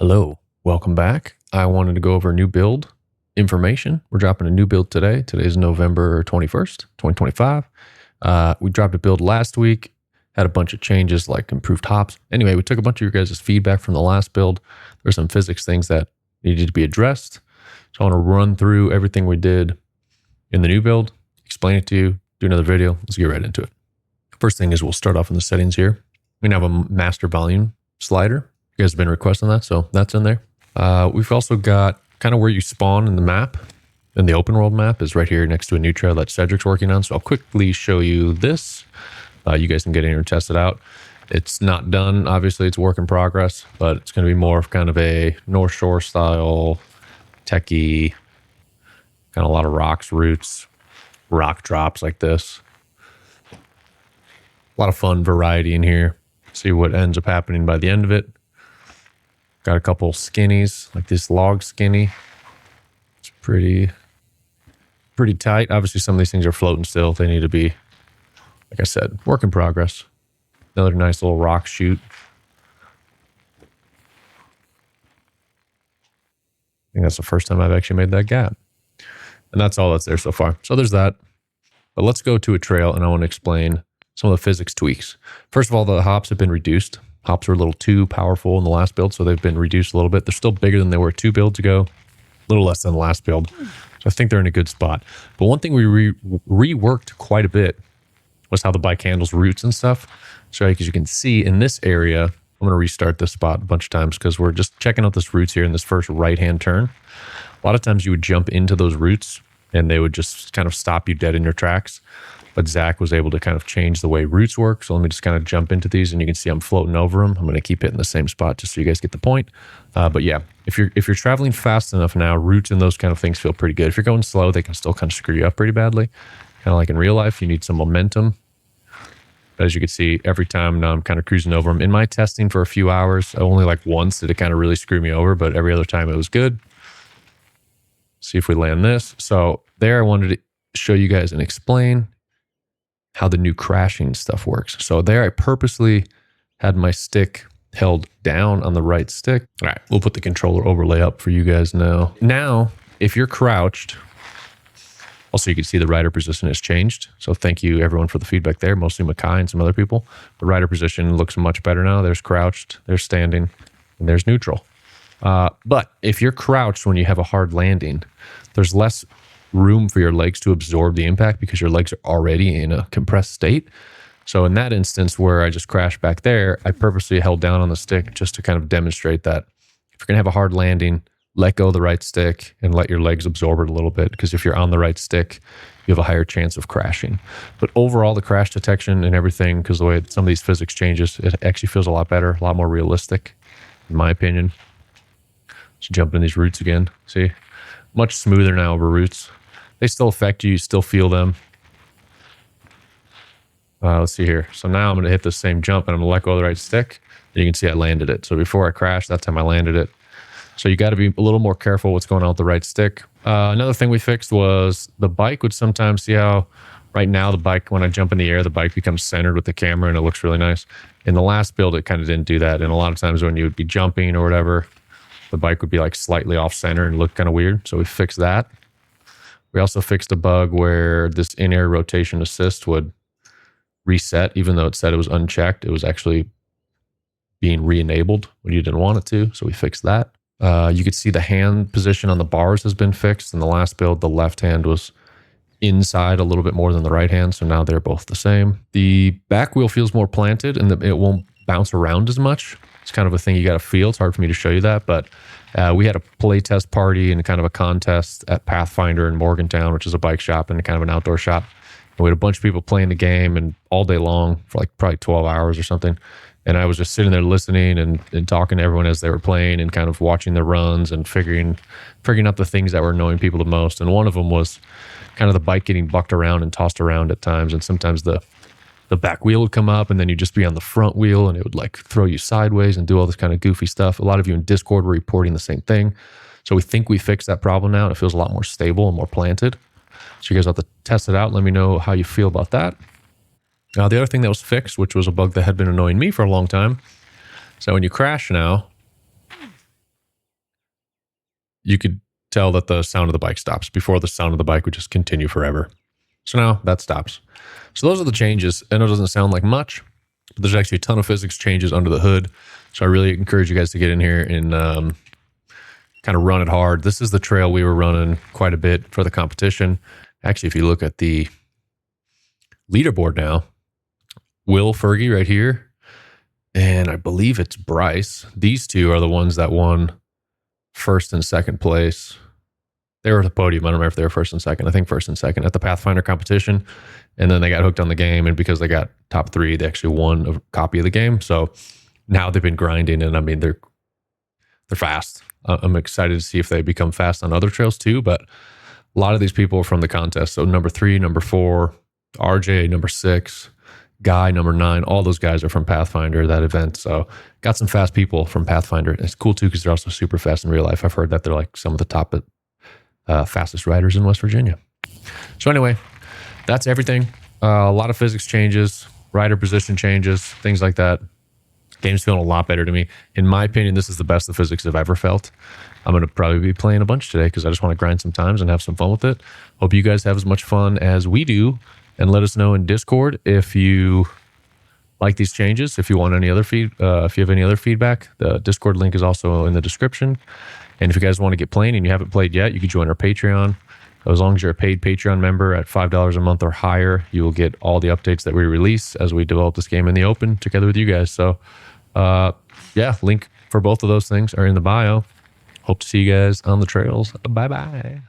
Hello, welcome back. I wanted to go over new build information. We're dropping a new build today. Today is November 21st, 2025. We dropped a build last week, had a bunch of changes like improved hops. Anyway, we took a bunch of your guys' feedback from the last build. There were some physics things that needed to be addressed. So I want to run through everything we did in the new build, explain it to you, do another video. Let's get right into it. First thing is we'll start off in the settings here. We now have a master volume slider. You guys have been requesting that, so that's in there. We've also got kind of where you spawn in the map, in the open world map is right here next to a new trail that Cedric's working on. So I'll quickly show you this. You guys can get in here and test it out. It's not done, obviously it's a work in progress, but it's going to be more of kind of a North Shore style, techie, kind of a lot of rocks, roots, rock drops like this. A lot of fun variety in here. See what ends up happening by the end of it. Got a couple skinnies, like this log skinny. It's pretty tight. Obviously, some of these things are floating still. They need to be, like I said, work in progress. Another nice little rock shoot. I think that's the first time I've actually made that gap. And that's all that's there so far. So there's that. But let's go to a trail and I want to explain some of the physics tweaks. First of all, the hops have been reduced. Hops were a little too powerful in the last build, so they've been reduced a little bit. They're still bigger than they were 2 builds ago, a little less than the last build. So I think they're in a good spot. But one thing we reworked quite a bit was how the bike handles roots and stuff. So as you can see in this area, I'm going to restart this spot a bunch of times because we're just checking out this roots here in this first right-hand turn. A lot of times you would jump into those roots and they would just kind of stop you dead in your tracks. But Zach was able to kind of change the way roots work. So let me just kind of jump into these and you can see I'm floating over them. I'm going to keep hitting the same spot just so you guys get the point. But yeah, if you're traveling fast enough now, roots and those kind of things feel pretty good. If you're going slow, they can still kind of screw you up pretty badly. Kind of like in real life, you need some momentum. But as you can see, every time now I'm kind of cruising over them. In my testing for a few hours, only like once did it kind of really screw me over, but every other time it was good. See if we land this. So there I wanted to show you guys and explain how the new crashing stuff works. So there I purposely had my stick held down on the right stick. All right, we'll put the controller overlay up for you guys now. Now, if you're crouched, also you can see the rider position has changed. So thank you everyone for the feedback there, mostly Makai and some other people. The rider position looks much better now. There's crouched, there's standing, and there's neutral. But if you're crouched when you have a hard landing, there's less room for your legs to absorb the impact because your legs are already in a compressed state. So in that instance where I just crashed back there, I purposely held down on the stick just to kind of demonstrate that if you're going to have a hard landing, let go of the right stick and let your legs absorb it a little bit, because if you're on the right stick, you have a higher chance of crashing. But overall, the crash detection and everything, because the way some of these physics changes, it actually feels a lot better, a lot more realistic, in my opinion. Let's jump in these roots again. See? Much smoother now over roots. They still affect you. You still feel them. Let's see here. So now I'm going to hit the same jump and I'm going to let go of the right stick. And you can see I landed it. So before I crashed, that time I landed it. So you got to be a little more careful what's going on with the right stick. Another thing we fixed was the bike would sometimes, see how right now the bike, when I jump in the air, the bike becomes centered with the camera and it looks really nice. In the last build, it kind of didn't do that. And a lot of times when you would be jumping or whatever, the bike would be like slightly off center and look kind of weird. So we fixed that. We also fixed a bug where this in-air rotation assist would reset, even though it said it was unchecked. It was actually being re-enabled when you didn't want it to. So we fixed that. You could see the hand position on the bars has been fixed. In the last build, the left hand was inside a little bit more than the right hand. So now they're both the same. The back wheel feels more planted and it won't bounce around as much. It's kind of a thing you got to feel. It's hard for me to show you that, but we had a play test party and kind of a contest at Pathfinder in Morgantown, which is a bike shop and kind of an outdoor shop. And we had a bunch of people playing the game and all day long for like probably 12 hours or something. And I was just sitting there listening and talking to everyone as they were playing and kind of watching the runs and figuring out the things that were annoying people the most. And one of them was kind of the bike getting bucked around and tossed around at times. And sometimes the back wheel would come up and then you'd just be on the front wheel and it would like throw you sideways and do all this kind of goofy stuff. A lot of you in Discord were reporting the same thing. So we think we fixed that problem now and it feels a lot more stable and more planted. So you guys have to test it out. Let me know how you feel about that. The other thing that was fixed, which was a bug that had been annoying me for a long time. So when you crash now, you could tell that the sound of the bike stops. Before, the sound of the bike would just continue forever. So now that stops. So those are the changes. I know it doesn't sound like much, but there's actually a ton of physics changes under the hood. So I really encourage you guys to get in here and kind of run it hard. This is the trail we were running quite a bit for the competition. Actually, if you look at the leaderboard now, Will Fergie right here, and I believe it's Bryce. These two are the ones that won first and second place. They were at the podium. I don't remember if they were first and second. I think first and second at the Pathfinder competition. And then they got hooked on the game. And because they got top 3, they actually won a copy of the game. So now they've been grinding, and I mean, they're fast. I'm excited to see if they become fast on other trails too. But a lot of these people are from the contest. So number 3, number 4, RJ, number 6, Guy, number 9, all those guys are from Pathfinder, that event. So got some fast people from Pathfinder. It's cool too, because they're also super fast in real life. I've heard that they're like some of the top fastest riders in West Virginia. So anyway, that's everything. A lot of physics changes, rider position changes, things like that. Game's feeling a lot better to me. In my opinion, this is the best the physics I've ever felt. I'm going to probably be playing a bunch today because I just want to grind some times and have some fun with it. Hope you guys have as much fun as we do. And let us know in Discord if you like these changes. If you want any other if you have any other feedback, the Discord link is also in the description. And if you guys want to get playing and you haven't played yet, you can join our Patreon. As long as you're a paid Patreon member at $5 a month or higher, you will get all the updates that we release as we develop this game in the open together with you guys. So, yeah, link for both of those things are in the bio. Hope to see you guys on the trails. Bye-bye.